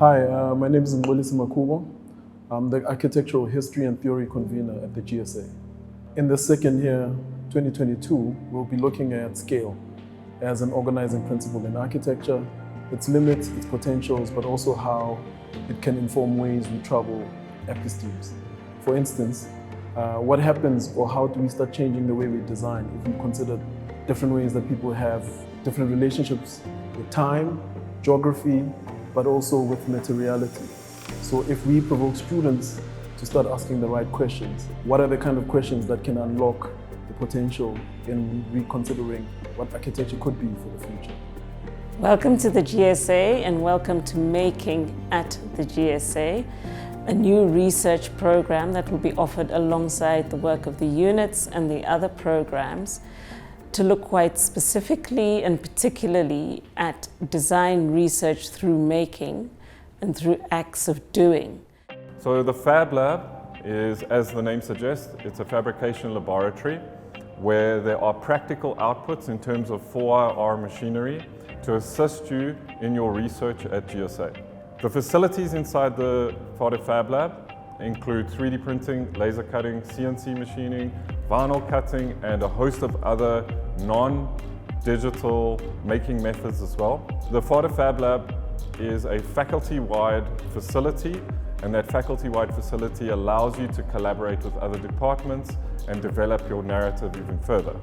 Hi, my name is Ngolisi Makubo. I'm the Architectural History and Theory Convener at the GSA. In the second year, 2022, we'll be looking at scale as an organizing principle in architecture, its limits, its potentials, but also how it can inform ways we travel epistemes. For instance, what happens or how do we start changing the way we design if we consider different ways that people have different relationships with time, geography, but also with materiality. So if we provoke students to start asking the right questions, what are the kind of questions that can unlock the potential in reconsidering what architecture could be for the future? Welcome to the GSA and welcome to Making at the GSA, a new research program that will be offered alongside the work of the units and the other programs to look quite specifically and particularly at design research through making and through acts of doing. So the Fab Lab is, as the name suggests, it's a fabrication laboratory where there are practical outputs in terms of 4IR machinery to assist you in your research at GSA. The facilities inside the Fada Fab Lab include 3D printing, laser cutting, CNC machining, vinyl cutting, and a host of other non-digital making methods as well. The Fada Fab Lab is a faculty-wide facility, and that faculty-wide facility allows you to collaborate with other departments and develop your narrative even further.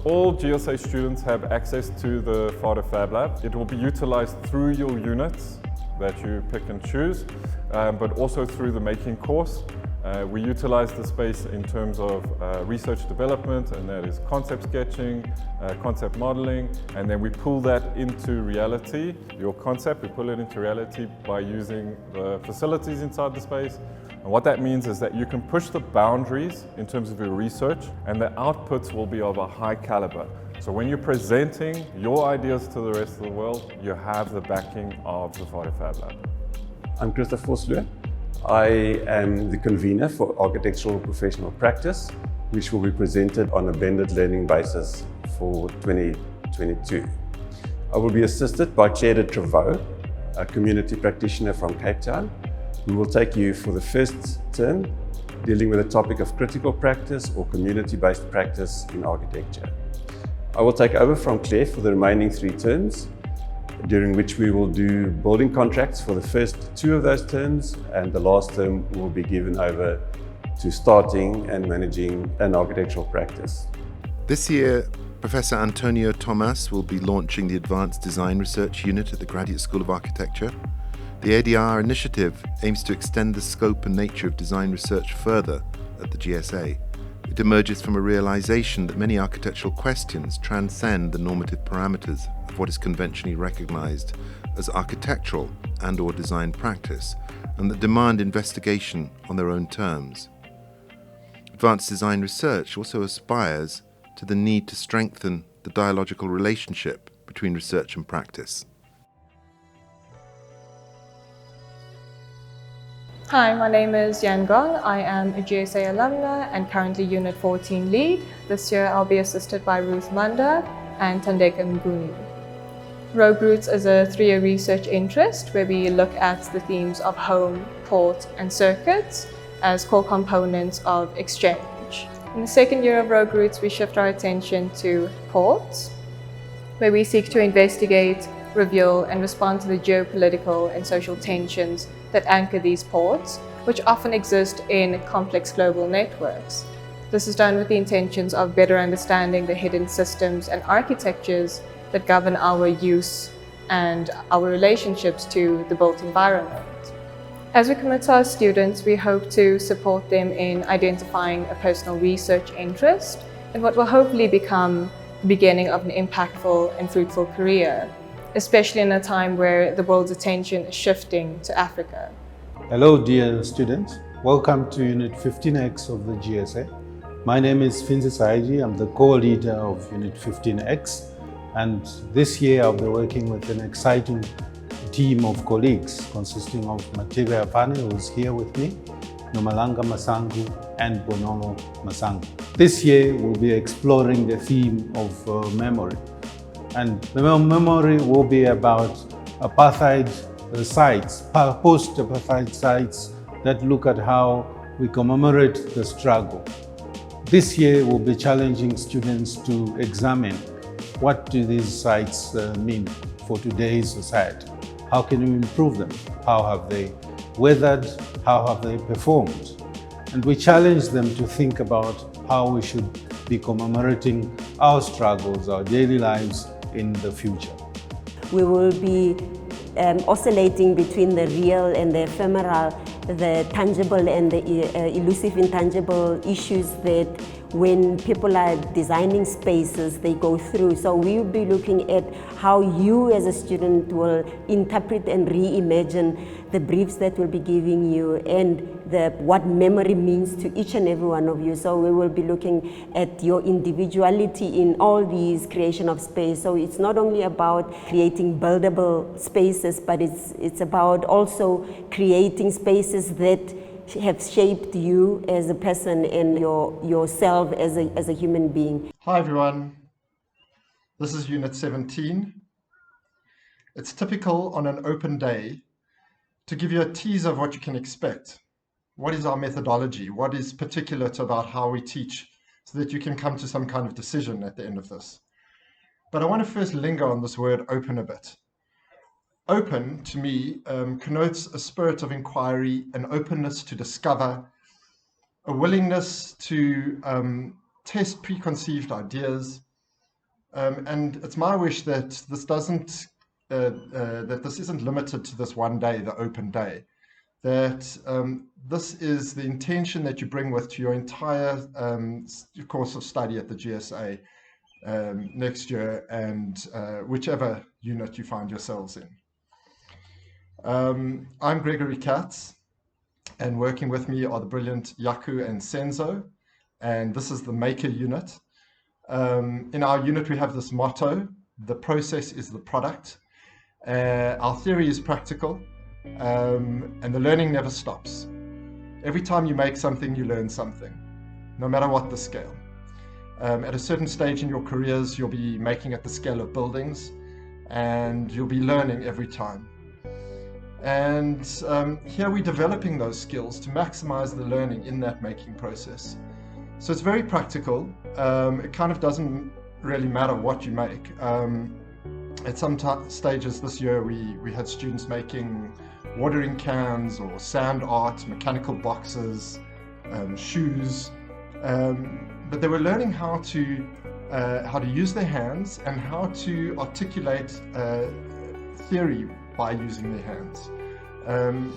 All GSA students have access to the Fada Fab Lab. It will be utilized through your units that you pick and choose, but also through the making course. We utilize the space in terms of research development, and that is concept sketching, concept modeling, and then we pull that into reality. Your concept, we pull it into reality by using the facilities inside the space. And what that means is that you can push the boundaries in terms of your research, and the outputs will be of a high caliber. So when you're presenting your ideas to the rest of the world, you have the backing of the Fada Fab Lab. I'm Christopher Vosloo. I am the convener for Architectural Professional Practice, which will be presented on a blended learning basis for 2022. I will be assisted by Claire de Trevaux, a community practitioner from Cape Town, who will take you for the first term dealing with the topic of critical practice or community-based practice in architecture. I will take over from Claire for the remaining 3 terms, during which we will do building contracts for the first 2 of those terms, and the last term will be given over to starting and managing an architectural practice. This year, Professor Antonio Tomas will be launching the Advanced Design Research Unit at the Graduate School of Architecture. The ADR initiative aims to extend the scope and nature of design research further at the GSA. It emerges from a realization that many architectural questions transcend the normative parameters of what is conventionally recognized as architectural and/or design practice, and that demand investigation on their own terms. Advanced design research also aspires to the need to strengthen the dialogical relationship between research and practice. Hi, my name is Yan Gong. I am a GSA alumna and currently Unit 14 lead. This year I'll be assisted by Ruth Manda and Tandeka Nguni. Rogue Roots is a 3-year research interest where we look at the themes of home, port and circuits as core components of exchange. In the second year of Rogue Roots, we shift our attention to ports, where we seek to investigate, reveal and respond to the geopolitical and social tensions that anchor these ports, which often exist in complex global networks. This is done with the intentions of better understanding the hidden systems and architectures that govern our use and our relationships to the built environment. As we commit to our students, we hope to support them in identifying a personal research interest in what will hopefully become the beginning of an impactful and fruitful career, especially in a time where the world's attention is shifting to Africa. Hello dear students, welcome to Unit 15X of the GSA. My name is Finzi Saiji, I'm the co-leader of Unit 15X, and this year I'll be working with an exciting team of colleagues consisting of Matiba Apane, who's here with me, Nomalanga Masangu and Bonomo Masangu. This year we'll be exploring the theme of memory. And the memory will be about apartheid sites, post-apartheid sites that look at how we commemorate the struggle. This year we'll be challenging students to examine what do these sites mean for today's society. How can we improve them? How have they weathered? How have they performed? And we challenge them to think about how we should be commemorating our struggles, our daily lives in the future. We will be oscillating between the real and the ephemeral, the tangible and the elusive, intangible issues that when people are designing spaces, they go through. So we will be looking at how you as a student will interpret and reimagine the briefs that we'll be giving you and what memory means to each and every one of you. So we will be looking at your individuality in all these creation of space. So it's not only about creating buildable spaces, but it's about also creating spaces that have shaped you as a person and yourself as a human being. Hi everyone, this is Unit 17. It's typical on an open day to give you a teaser of what you can expect. What is our methodology? What is particular about how we teach so that you can come to some kind of decision at the end of this? But I want to first linger on this word open a bit. Open, to me, connotes a spirit of inquiry, an openness to discover, a willingness to test preconceived ideas. And it's my wish that this doesn't, that this isn't limited to this one day, the open day. That this is the intention that you bring with to your entire course of study at the GSA next year and whichever unit you find yourselves in. I'm Gregory Katz, and working with me are the brilliant Yaku and Senzo, and this is the Maker unit. In our unit we have this motto: the process is the product. Our theory is practical, and the learning never stops. Every time you make something, you learn something, no matter what the scale. At a certain stage in your careers, you'll be making at the scale of buildings, and you'll be learning every time. And here we're developing those skills to maximize the learning in that making process. So it's very practical. It kind of doesn't really matter what you make. At some stages this year, we had students making watering cans or sand art, mechanical boxes, shoes, but they were learning how to use their hands and how to articulate theory by using their hands,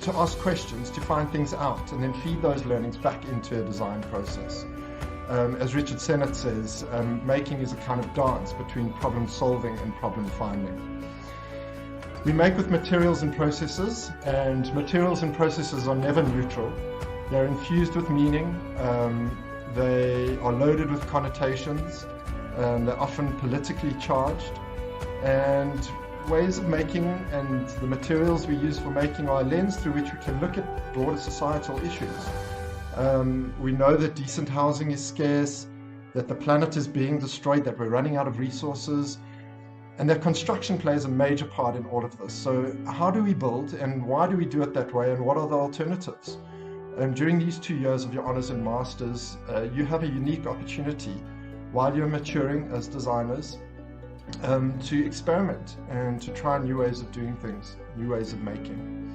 to ask questions, to find things out, and then feed those learnings back into a design process. As Richard Sennett says, making is a kind of dance between problem solving and problem finding. We make with materials and processes, and materials and processes are never neutral. They're infused with meaning, they are loaded with connotations, they're often politically charged, and ways of making and the materials we use for making are a lens through which we can look at broader societal issues. We know that decent housing is scarce, that the planet is being destroyed, that we're running out of resources, and that construction plays a major part in all of this. So how do we build, and why do we do it that way, and what are the alternatives? During these 2 years of your honours and masters, you have a unique opportunity while you're maturing as designers to experiment and to try new ways of doing things, new ways of making.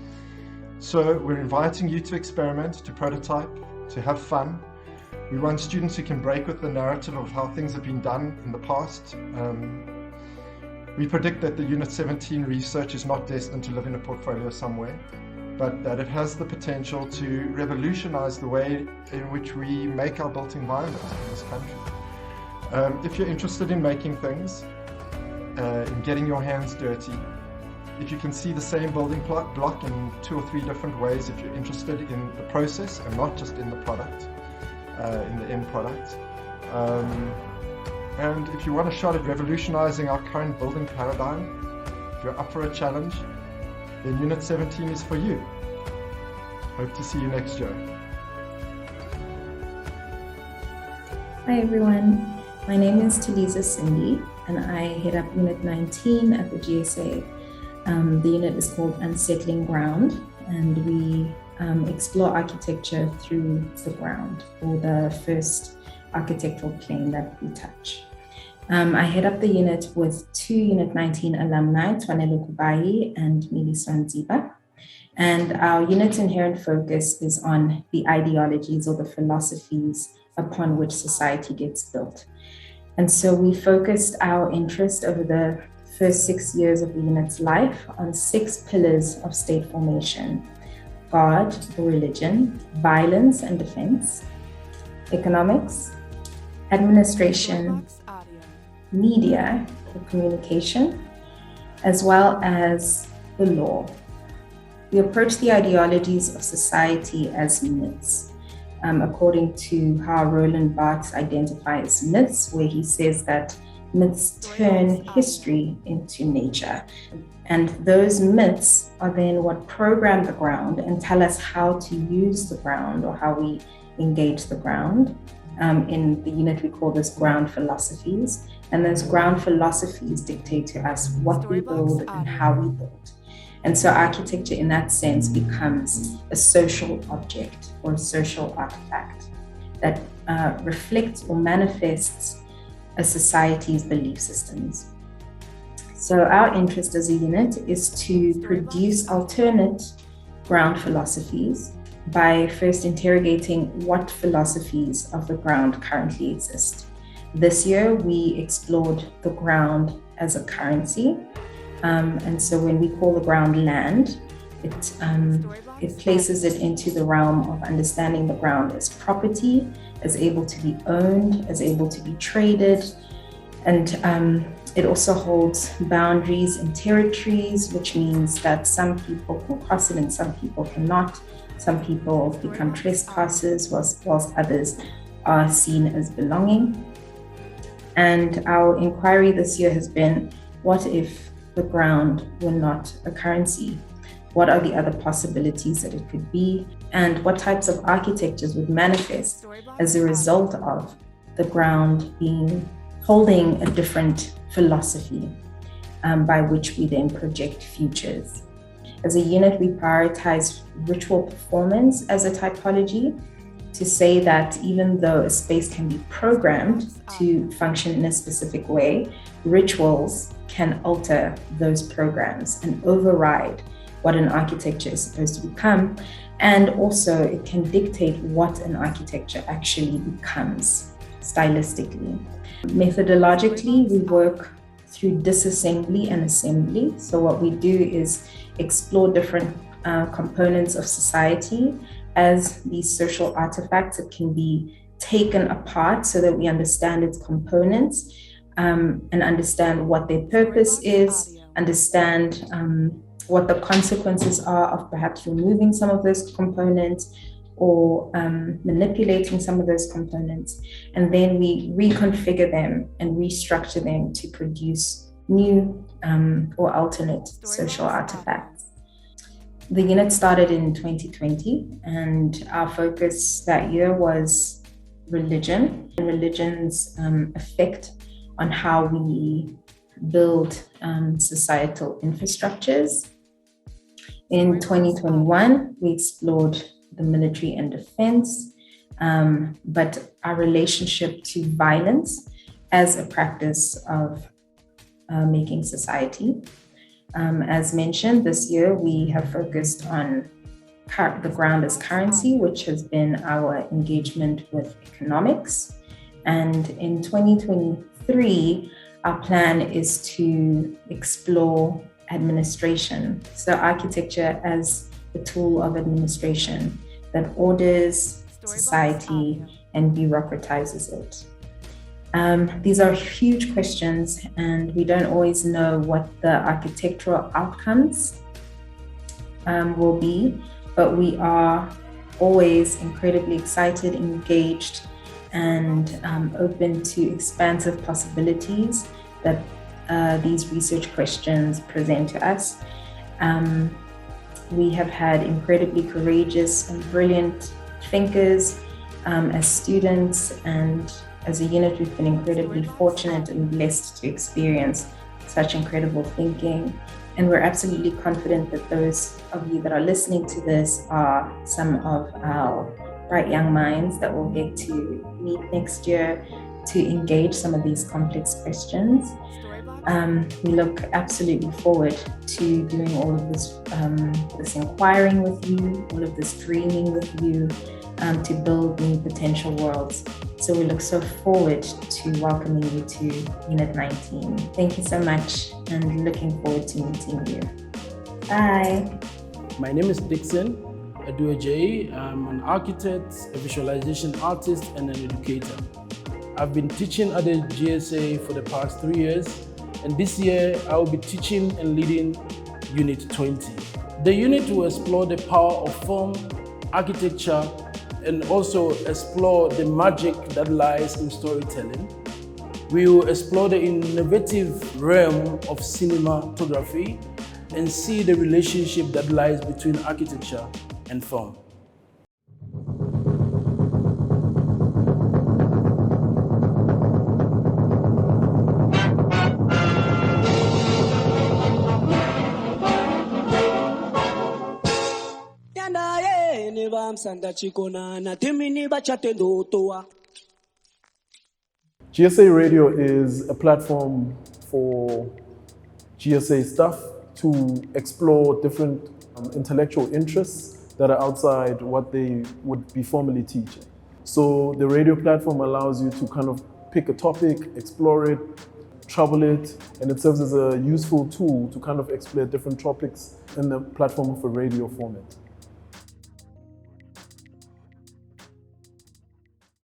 So we're inviting you to experiment, to prototype, to have fun. We want students who can break with the narrative of how things have been done in the past. We predict that the Unit 17 research is not destined to live in a portfolio somewhere, but that it has the potential to revolutionize the way in which we make our built environment in this country. If you're interested in making things, in getting your hands dirty, if you can see the same building block in 2 or 3 different ways, if you're interested in the process and not just in the product, in the end product, and if you want a shot at revolutionizing our current building paradigm, if you're up for a challenge, then Unit 17 is for you. Hope to see you next year. Hi everyone, my name is Talisa Cindy and I head up Unit 19 at the GSA. The unit is called Unsettling Ground, and we explore architecture through the ground, or the first architectural plane that we touch. I head up the unit with two Unit 19 alumni, Twanelo Kubai and Milis Ranziba. And our unit's inherent focus is on the ideologies or the philosophies upon which society gets built. And so we focused our interest over the first 6 years of the unit's life on 6 pillars of state formation: God or religion, violence and defense, economics, administration, media or communication, as well as the law. We approach the ideologies of society as myths, according to how Roland Barthes identifies myths, where he says that myths turn history into nature. And those myths are then what program the ground and tell us how to use the ground or how we engage the ground. In the unit, we call this ground philosophies. And those ground philosophies dictate to us what we build and how we build. And so architecture in that sense becomes a social object or a social artifact that reflects or manifests a society's belief systems. So our interest as a unit is to produce alternate ground philosophies by first interrogating what philosophies of the ground currently exist. This year, we explored the ground as a currency. And so when we call the ground land, it places it into the realm of understanding the ground as property, as able to be owned, as able to be traded. And it also holds boundaries and territories, which means that some people can cross it and some people cannot. Some people become trespassers whilst others are seen as belonging. And our inquiry this year has been, what if the ground were not a currency? What are the other possibilities that it could be? And what types of architectures would manifest as a result of the ground holding a different philosophy by which we then project futures? As a unit, we prioritize ritual performance as a typology to say that even though a space can be programmed to function in a specific way, rituals can alter those programs and override what an architecture is supposed to become. And also it can dictate what an architecture actually becomes stylistically. Methodologically, we work through disassembly and assembly. So what we do is explore different components of society as these social artifacts. It can be taken apart so that we understand its components and understand what their purpose is, understand what the consequences are of perhaps removing some of those components or manipulating some of those components. And then we reconfigure them and restructure them to produce new or alternate social artifacts. The unit started in 2020, and our focus that year was religion and religion's effect on how we build societal infrastructures. In 2021, we explored the military and defense, but our relationship to violence as a practice of making society. As mentioned, this year we have focused on the ground as currency, which has been our engagement with economics. And in 2023, our plan is to explore administration. So architecture as a tool of administration that orders society and bureaucratizes it. These are huge questions, and we don't always know what the architectural outcomes will be, but we are always incredibly excited, engaged, and open to expansive possibilities that these research questions present to us. We have had incredibly courageous and brilliant thinkers as students, and as a unit, we've been incredibly fortunate and blessed to experience such incredible thinking. And we're absolutely confident that those of you that are listening to this are some of our bright young minds that we'll get to meet next year to engage some of these complex questions. We look absolutely forward to doing all of this, this inquiring with you, all of this dreaming with you, to build new potential worlds. So we look so forward to welcoming you to Unit 19. Thank you so much, and looking forward to meeting you. Bye. My name is Dixon Aduajayi. I'm an architect, a visualization artist, and an educator. I've been teaching at the GSA for the past 3 years, and this year I will be teaching and leading Unit 20. The unit will explore the power of form, architecture, and also explore the magic that lies in storytelling. We will explore the innovative realm of cinematography and see the relationship that lies between architecture and form. GSA Radio is a platform for GSA staff to explore different intellectual interests that are outside what they would be formally teaching. So the radio platform allows you to kind of pick a topic, explore it, travel it, and it serves as a useful tool to kind of explore different topics in the platform of a radio format.